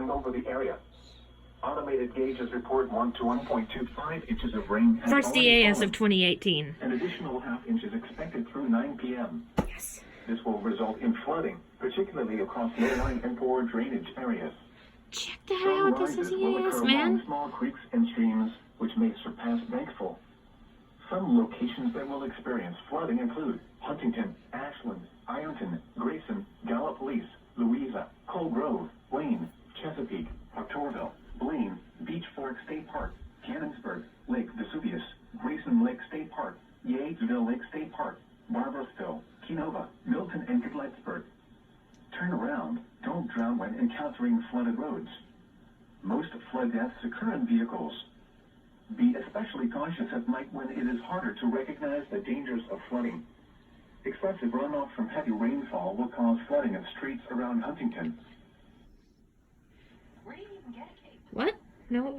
hovering over the area. Automated gauges report 1 to 1.25 inches of rain. First EAS of 2018. An additional ½ inch is expected through 9 p.m. Yes. This will result in flooding, particularly across low-lying and poor drainage areas. Check that Some out. This is rises will EAS, occur man. along small creeks and streams, which may surpass bankful. Some locations that will experience flooding include Huntington, Ashland, Ironton, Grayson, Gallup Police, Louisa, Coal Grove, Wayne, Chesapeake, Proctorville, Blaine, Beach Fork State Park, Cannonsburg, Lake Vesuvius, Grayson Lake State Park, Yatesville Lake State Park, Barbarossville, Kenova, Milton, and Gedlettsburg. Turn around. Don't drown when encountering flooded roads. Most flood deaths occur in vehicles. Be especially cautious at night when it is harder to recognize the dangers of flooding. Excessive runoff from heavy rainfall will cause flooding of streets around Huntington. What? No.